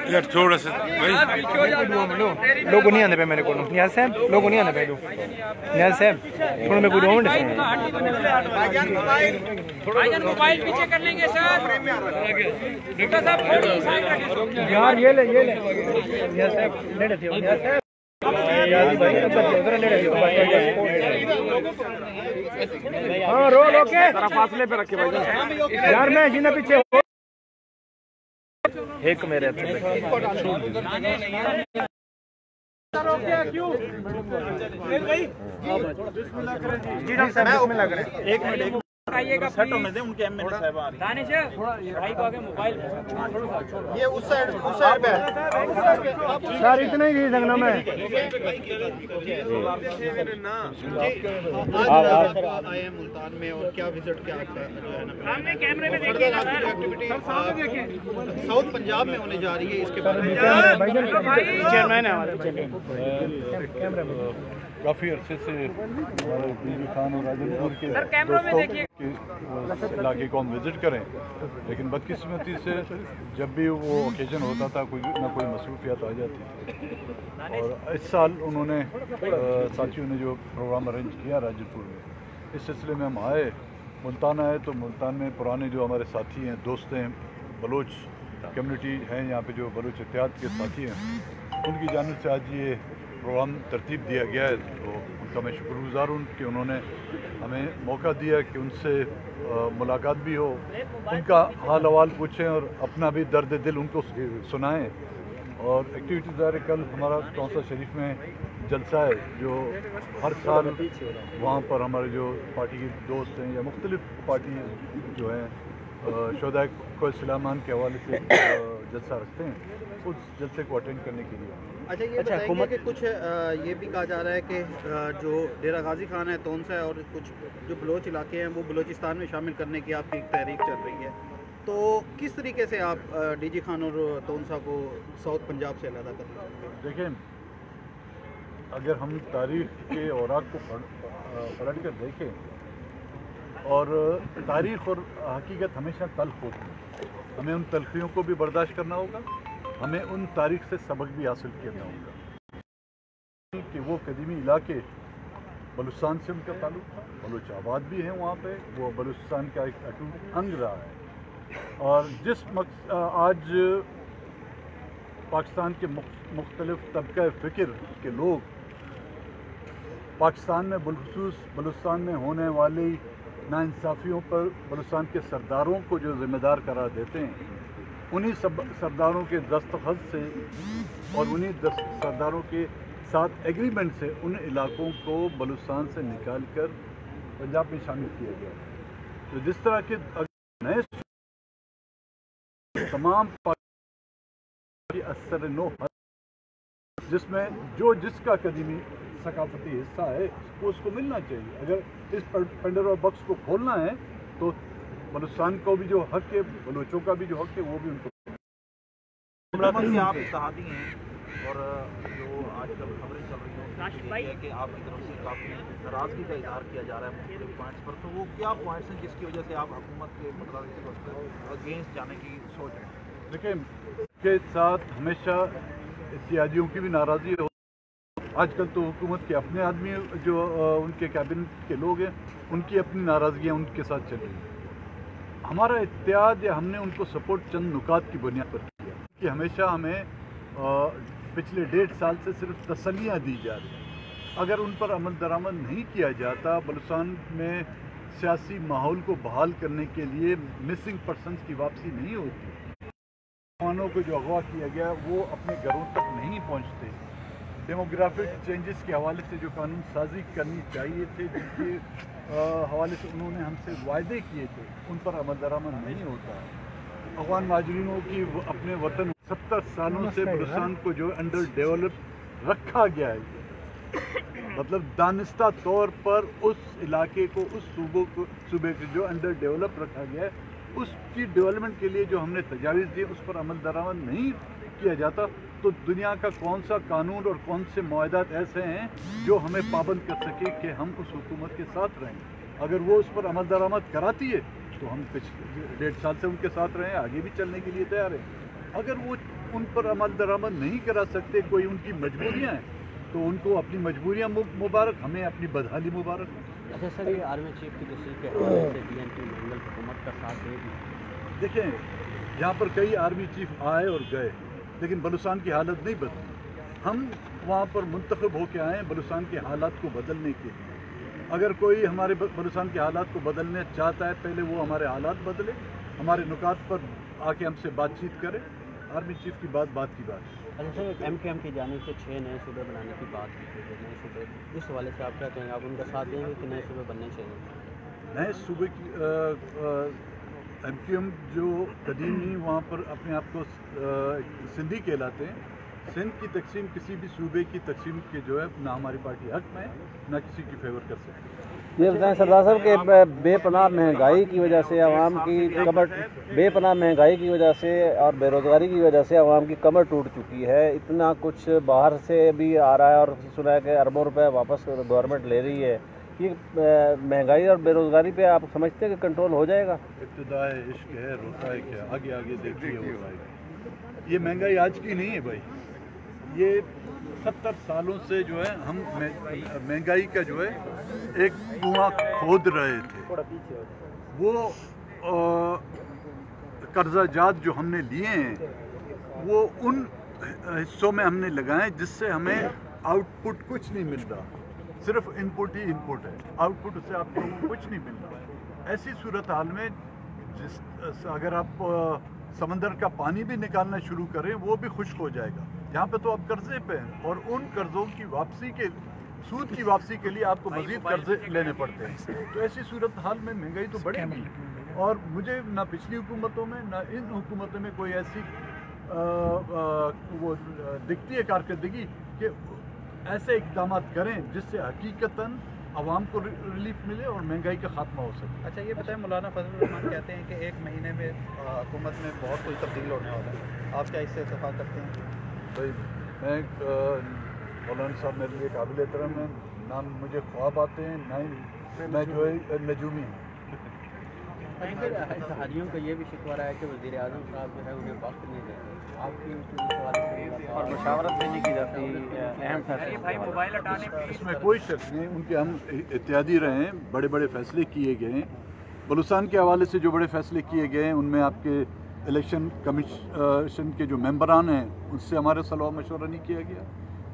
यार थोड़ा सा लोगों नहीं आने पे मेरे को नियाज साहब लोगों नहीं आने पे नियाज साहब थोड़ा मेरे को दो मिनट मोबाइल पीछे कर लेंगे सर यार ये ले नियाज साहब नेड़े थे नियाज साहब हाँ रोल ओके फासले पे रखे भाई यार मैं जी पीछे एक मेरे जी डॉक्टर साहब में लग रहे हैं एक मिनट आइएगा में दे उनके एमएलए साहब आ रहे हैं दानिश थोड़ा भाई को आगे मोबाइल ये उस साइड पे सर इतना ही संगना में आए हैं मुल्तान में और क्या विजिट क्या हमने कैमरे में देखिए एक्टिविटी साउथ पंजाब में होने जा रही है इसके बारे में चेयरमैन है हमारे काफ़ी अरसे से हमारे बीजू खान और राजनपुर के इलाके को हम विज़िट करें, लेकिन बदकिस्मती से जब भी वो ओकेजन होता था कोई ना कोई मसरूफियत आ जाती थी। और इस साल उन्होंने साथियों ने जो प्रोग्राम अरेंज किया राजनपुर में, इस सिलसिले में हम आए, मुल्तान आए। तो मुल्तान में पुराने जो हमारे साथी हैं, दोस्त हैं, बलोच कम्युनिटी हैं यहाँ पे, जो बलोच इत्तेहाद के साथी हैं, उनकी जानिब से आज ये प्रोग्राम तरतीब दिया गया है। तो उनका मैं शुक्रगुज़ार हूँ कि उन्होंने हमें मौका दिया कि उनसे मुलाकात भी हो, उनका हाल अहवाल पूछें और अपना भी दर्द दिल उनको सुनाएं। और एक्टिविटीज़ आ रही, कल हमारा कौंसला शरीफ में जलसा है, जो हर साल वहाँ पर हमारे जो पार्टी के दोस्त हैं या मुख्तलिफ पार्टी जो हैं शोहदाए को सलामान के हवाले से जलसा रखते हैं, उस जलसे को अटेंड करने के लिए। अच्छा ये बताइए कि कुछ ये भी कहा जा रहा है कि जो डेरा गाजी खान है, तोनसा है और कुछ जो बलोच इलाके हैं वो बलोचिस्तान में शामिल करने की आपकी एक तहरीक चल रही है, तो किस तरीके से आप डीजी खान और तोनसा को साउथ पंजाब से अलग कर सकते हैं? देखें, अगर हम तारीख़ के औराक को पलट कर देखें, और तारीख़ और हकीकत हमेशा तल्ख़ होती है, हमें उन तलखियों को भी बर्दाश्त करना होगा, हमें उन तारीख़ से सबक भी हासिल करना होगा कि वो कदीमी इलाके बलूचिस्तान से उनका ताल्लुक़ था, बलूच आबाद भी हैं वहाँ पे, वो बलूचिस्तान का एक अटूट अंग रहा है। और जिस आज पाकिस्तान के मुख्तलिफ तबका फ़िक्र के लोग पाकिस्तान में बिलख़ुसूस बलूचिस्तान में होने वाली नाइंसाफ़ियों पर बलूचिस्तान के सरदारों को जो ज़िम्मेदार करार देते हैं, उन्हीं सरदारों के दस्तखत से और उन्हीं सरदारों के साथ एग्रीमेंट से उन इलाकों को बलूचिस्तान से निकाल कर पंजाब में शामिल किया गया। तो जिस तरह के नए तमाम की असर नो जिसमें जो जिसका कदीमी सकाफती हिस्सा है वो उसको मिलना चाहिए। अगर इस पेंडोरा बॉक्स को खोलना है तो बलूचिस्तान को भी जो हक है, बलूचों का भी जो हक है, वो भी उनको आप इत्तेहादी हैं और जो आजकल खबरें चल रही हैं कि आपकी तरफ से काफ़ी नाराज़गी का इजहार किया जा रहा है मुख्तलिफ पॉइंट्स पर, तो वो क्या पॉइंट्स हैं जिसकी वजह से आप हुकूमत के मतलब अगेंस्ट जाने की सोच रहे हैं? देखिए, के साथ हमेशा इत्तेहादियों की भी नाराज़गी हो। आजकल तो हुकूमत के अपने आदमी जो उनके कैबिनेट के लोग हैं उनकी अपनी नाराज़गियाँ उनके साथ चल रही हैं। हमारा इत्तेहाद या हमने उनको सपोर्ट चंद नुकात की बुनियाद पर किया कि हमेशा हमें पिछले 1.5 साल से सिर्फ तसल्लियाँ दी जा रही हैं। अगर उन पर अमल दरामद नहीं किया जाता, बलूचिस्तान में सियासी माहौल को बहाल करने के लिए मिसिंग पर्सनस की वापसी नहीं होती, नौजवानों को जो अगवा किया गया वो अपने घरों तक नहीं पहुँचते, डेमोग्राफिक चेंजेस के हवाले से जो कानून साजी करनी चाहिए थे, जिसके हवाले से उन्होंने हमसे वायदे किए थे, उन पर अमल दरामद नहीं होता। अफगान माजरीनों की अपने वतन 70 सालों से बलूचिस्तान को जो अंडर डेवलप रखा गया है, मतलब दानिस्ता तौर पर उस इलाके को, उस सूबे को जो अंडर डेवलप रखा गया है, उसकी डेवलपमेंट के लिए जो हमने तजावीज़ दी उस पर अमल दरामद नहीं किया जाता, तो दुनिया का कौन सा कानून और कौन से मुआहदात ऐसे हैं जो हमें पाबंद कर सके कि हम उस हुकूमत के साथ रहें। अगर वो उस पर अमल दरामद कराती है तो हम पिछले 1.5 साल से उनके साथ रहें, आगे भी चलने के लिए तैयार हैं। अगर वो उन पर अमल दरामद नहीं करा सकते, कोई उनकी मजबूरियाँ हैं, तो उनको अपनी मजबूरियाँ मुबारक, हमें अपनी बदहाली मुबारक। अच्छा सर, ये आर्मी चीफ की तस्वीर के हवाले से BNP मंगल हुकूमत का साथ देगी? देखें, यहाँ पर कई आर्मी चीफ आए और गए, लेकिन बलूचिस्तान की हालत नहीं बदली। हम वहाँ पर मुंतखब होकर आए हैं बलूचिस्तान के हालात को बदलने के लिए। अगर कोई हमारे बलूचिस्तान के हालात को बदलने चाहता है, पहले वो हमारे हालात बदले, हमारे नुकात पर आके हमसे बातचीत करे। आर्मी चीफ की बात की बात। अच्छा सर, MKM की जानिब से 6 नए सूबे बनाने की बात की गई, नए सूबे, इस हवाले से आप क्या कहेंगे? आप उनका साथ देंगे कि नए सूबे बनने चाहिए? नए सूबे की MKM जो कदीमी वहाँ पर अपने आप को सिंधी कहलाते हैं, सिंध की तकसीम किसी भी सूबे की तकसीम के जो है ना हमारी पार्टी हक में ना किसी की फेवर कर सकती है। ये बताएं सरदार साहब कि बेपनाह महंगाई की वजह से आवाम की कमर, बेपनाह महंगाई की वजह से और बेरोज़गारी की वजह से आवाम की कमर टूट चुकी है। इतना कुछ बाहर से भी आ रहा है और सुना है कि अरबों रुपए वापस गवर्नमेंट ले रही है। ये महंगाई और बेरोज़गारी पे आप समझते हैं कि कंट्रोल हो जाएगा? इब्तिदा है, इश्क है, रोता है क्या, आगे आगे देखिए हो जाएगा। ये महंगाई आज की नहीं है भाई, ये 70 सालों से जो है हम महंगाई का जो है एक कुआं खोद रहे थे। वो कर्जा जात जो हमने लिए हैं वो उन हिस्सों में हमने लगाए जिससे हमें आउटपुट कुछ नहीं मिल रहा, सिर्फ इनपुट ही इनपुट है, आउटपुट से आपको कुछ नहीं मिल रहा। ऐसी सूरत हाल में अगर आप समंदर का पानी भी निकालना शुरू करें वो भी खुश्क हो जाएगा। यहाँ पे तो आप कर्जे पे हैं और उन कर्जों की वापसी के, सूद की वापसी के लिए आपको मजीद कर्जे लेने पड़ते हैं। तो ऐसी सूरत हाल में महंगाई तो बढ़ेगी और मुझे ना पिछली हुकूमतों में ना इन हुकूमतों में कोई ऐसी वो दिखती है कारकर्दगी कि ऐसे इक़दाम करें जिससे हकीकतन आवाम को रिलीफ मिले और महंगाई का खात्मा हो सके। अच्छा ये बताएं, मौलाना फजल रहमान कहते हैं कि 1 महीने में हुकूमत में बहुत कुछ तब्दील होने वाला है, आप क्या इससे इत्तेफाक करते हैं? भाई मैं मौलाना साहब मेरे लिए काबिल एहतराम है, ना मुझे ख्वाब आते हैं ना ही मैं जो है नजूमी हूँ। इत्तेहादियों का ये भी शिकवा रहा है कि वज़ीर आज़म साहब जो है उन्हें वक्त नहीं देते, आपकी और मशावरत देने की जाती अहम फैसले। इसमें कोई शक नहीं, उनके हम इत्तेहादी रहे हैं, बड़े बड़े फैसले किए गए हैं। बलूचिस्तान के हवाले से जो बड़े फैसले किए गए हैं उनमें आपके इलेक्शन कमीशन के जो मेंबरान हैं उनसे हमारा सलाह मशवरा नहीं किया गया,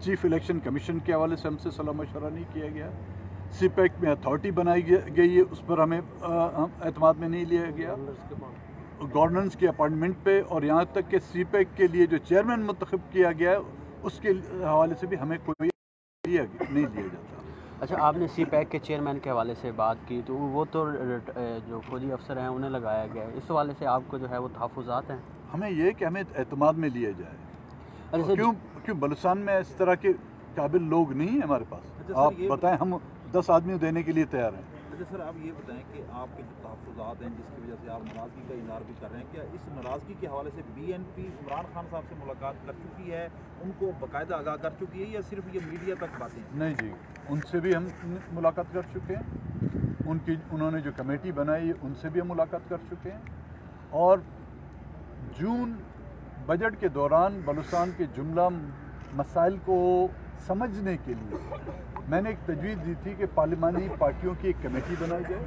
चीफ इलेक्शन कमीशन के हवाले से हमसे सलाह मशवरा नहीं किया गया, CPEC में अथॉरिटी बनाई गई है उस पर हमें एतमाद में नहीं लिया गया, गवर्नेंस के अपॉइंटमेंट पे, और यहाँ तक कि CPEC के लिए जो चेयरमैन मुंतखब किया गया है उसके हवाले से भी हमें कोई नहीं लिया जाता। अच्छा, आपने सी पैक के चेयरमैन के हवाले से बात की, तो वो तो जो फौजी अफसर हैं उन्हें लगाया गया है, इस हवाले से आपको जो है वो तहफ़्फ़ुज़ात हैं? हमें ये कि हमें एतमाद में लिया जाए। अच्छा, क्यों बलूचिस्तान में इस तरह के काबिल लोग नहीं हैं हमारे पास? आप बताएं, हम 10 आदमी देने के लिए तैयार हैं। अच्छा सर, आप ये बताएं कि आपके जो तहफ़्फ़ुज़ात हैं जिसकी वजह से आप नाराज़गी का इज़हार भी कर रहे हैं, क्या इस नाराज़गी के हवाले से BNP इमरान खान साहब से मुलाकात कर चुकी है, उनको बाकायदा आगाह कर चुकी है, या सिर्फ ये मीडिया तक बातें? नहीं जी, उनसे भी हम मुलाकात कर चुके हैं। उन्होंने जो कमेटी बनाई उनसे भी हम मुलाकात कर चुके हैं। और जून बजट के दौरान बलूचिस्तान के जुमला मसाइल को समझने के लिए मैंने एक तजवीज़ दी थी कि पार्लिमानी पार्टियों की एक कमेटी बनाई जाए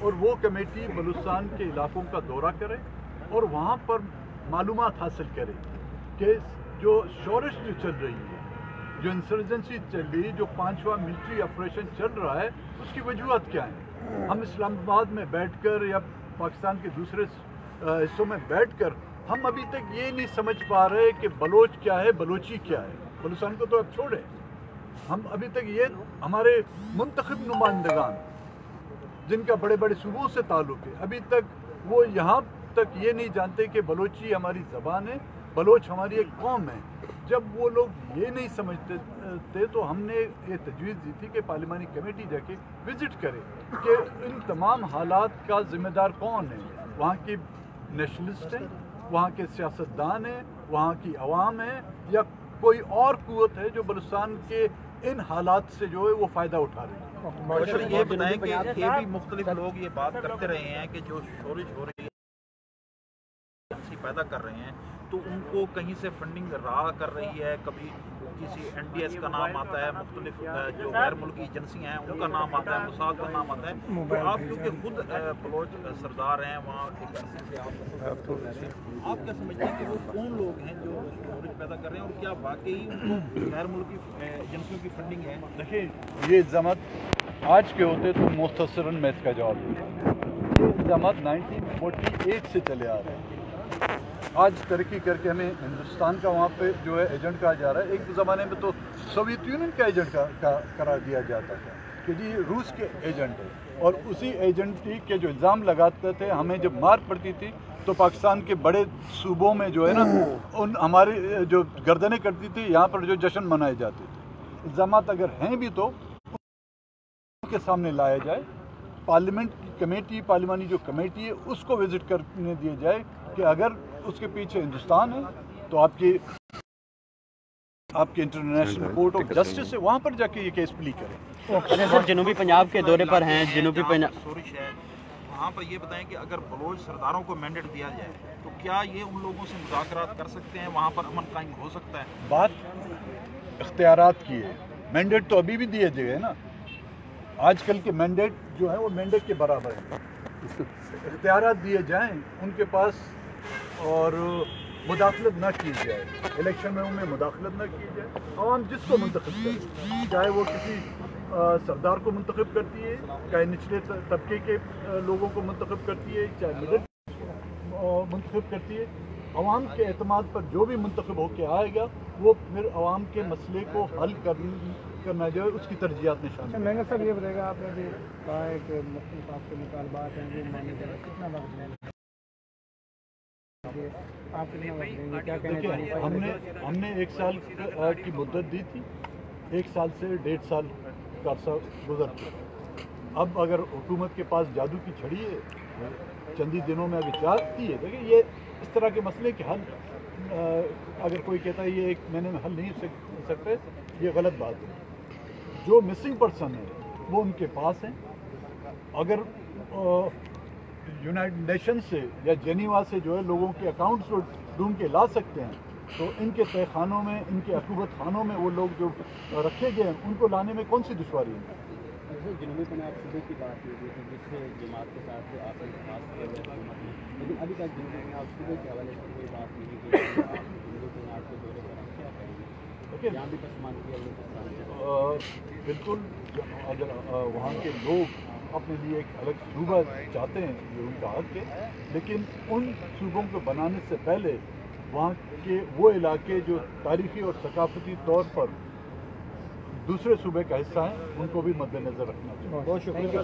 और वो कमेटी बलूचिस्तान के इलाकों का दौरा करे और वहाँ पर मालूमात हासिल करे कि जो शोरश जो चल रही है, जो इंसर्जेंसी चल रही है, जो 5वां मिलिट्री ऑपरेशन चल रहा है, उसकी वजूहत क्या है। हम इस्लामाबाद में बैठकर या पाकिस्तान के दूसरे हिस्सों में बैठकर हम अभी तक ये नहीं समझ पा रहे कि बलोच क्या है, बलोची क्या है। बलूचिस्तान को तो अब छोड़े, हम अभी तक ये हमारे मुंतखब नुमाइंदगान जिनका बड़े बड़े सूबों से ताल्लुक़ है, अभी तक वो यहाँ तक ये नहीं जानते कि बलोची हमारी ज़बान है, बलोच हमारी एक कौम है। जब वो लोग ये नहीं समझते थे तो हमने ये तजवीज़ दी थी कि पार्लिमानी कमेटी जाके विज़िट करे कि इन तमाम हालात का ज़िम्मेदार कौन है। वहाँ की नेशनलिस्ट हैं, वहाँ के सियासतदान हैं, वहाँ की अवाम है, या कोई और कुव्वत है जो बलूचिस्तान के इन हालात से जो है वो फ़ायदा उठा रही है। और सर ये बताएं कि ये भी मुख्तलिफ लोग ये बात करते रहे हैं कि जो शोरिश हो रही है पैदा कर रहे हैं, तो उनको कहीं से फंडिंग रहा कर रही है, कभी किसी NDS का नाम आता है, मुख्तलिफ जो गैर मुल्की एजेंसियाँ हैं उनका नाम आता है, मुसाद का नाम आता है। तो आप क्योंकि खुद बलोच सरदार हैं वहाँ एक अरसे से आप क्या समझते हैं कि वो कौन लोग हैं जो शोरिश पैदा कर रहे हैं, और क्या वाकई उनको गैर मुल्की एजेंसियों की फंडिंग है? देखिए, ये इल्ज़ामात आज के होते तो मुख्तसरन मैं इसका जवाब दूँगा। ये इल्ज़ामात 1948 से चले आ रहे हैं। आज तरक्की करके हमें हिंदुस्तान का वहाँ पे जो है एजेंट कहा जा रहा है। एक ज़माने में तो सोवियत यूनियन का एजेंट करार दिया जाता था कि जी रूस के एजेंट है, और उसी एजेंटी के जो इल्ज़ाम लगाते थे, हमें जब मार पड़ती थी तो पाकिस्तान के बड़े सूबों में जो है ना उन हमारे जो गर्दनें करती थी, यहाँ पर जो जश्न मनाए जाते थे। इल्ज़ामात अगर हैं भी तो उनके सामने लाया जाए, पार्लियामेंट की कमेटी, पार्लिमानी जो कमेटी है उसको विज़िट करने दिया जाए कि अगर उसके पीछे हिंदुस्तान है तो आपके इंटरनेशनल कोर्ट ऑफ जस्टिस है, वहाँ पर जाके ये केस प्ली करें। अच्छा सर, जनूबी पंजाब के दौरे पर हैं, जनूबी पंजाब शोरिश है वहाँ पर, ये बताएं कि अगर बलोच सरदारों को मैंडेट दिया जाए तो क्या ये उन लोगों से मुज़ाकरात कर सकते हैं, वहाँ पर अमन कायम हो सकता है? बात इख्तियारात की है, मैंडेट तो अभी भी दिए गए ना। आजकल के मैंडेट जो है वो मैंडेट के बराबर है। इख्तियारात दिए जाएं उनके पास और मुदाखलत न की जाए, इलेक्शन में उनमें मुदाखलत न की जाए। आवाम जिसको मुंतखब करे, चाहे वो किसी सरदार को मुंतखब करती है, चाहे निचले तबके के लोगों को मुंतखब करती है, चाहे मिडिल मुंतखब करती है, अवाम के एतमाद पर जो भी मुंतखब होकर आएगा वो फिर अवाम के मसले को हल करना जो है उसकी तरजीहात में शामिल। महंगा साहब ये बताएगा, आपने भी कहा है कि मुख्तलिफ आपके मुतालबात हैं वो माने जाए, कितना वक्त लेंगे आप, कितना वक्त लेंगे, क्या कहना चाहिए? हमने 1 साल की मुद्दत दी थी, 1 साल से 1.5 साल का अर्सा गुजर चुका। अब अगर हुकूमत के पास जादू की छड़ी है, चंद ही दिनों में अगर चाहती है, देखिए ये इस तरह के मसले के हल अगर कोई कहता है ये 1 महीने में हल नहीं सकते, ये गलत बात है। जो मिसिंग पर्सन है वो उनके पास हैं। अगर यूनाइटेड नेशन से या जेनीवा से जो है लोगों के अकाउंट्स को ढूंढ के ला सकते हैं, तो इनके तहखानों में, इनके अकूबत खानों में वो लोग जो रखे गए हैं उनको लाने में कौन सी दुश्वारी है? जनूबी पंजाब सूबे की बात की गई थी जिससे जमात के साथ आपने खास किया गया, लेकिन अभी तक जनूबी पंजाब सूबे के हवाले से कोई बात नहीं की। जनूबी पंजाब के दौरे पर आप क्या करेंगे? यहाँ भी पसमान किया बिल्कुल, अगर वहाँ के लोग अपने लिए एक अलग सूबा चाहते हैं, ये उनका हक है, लेकिन उन सूबों को बनाने से पहले वहाँ के वो इलाके जो तारीख़ी और सकाफती तौर पर दूसरे सूबे का हिस्सा हैं, उनको भी मद्देनजर रखना चाहिए। बहुत शुक्रिया।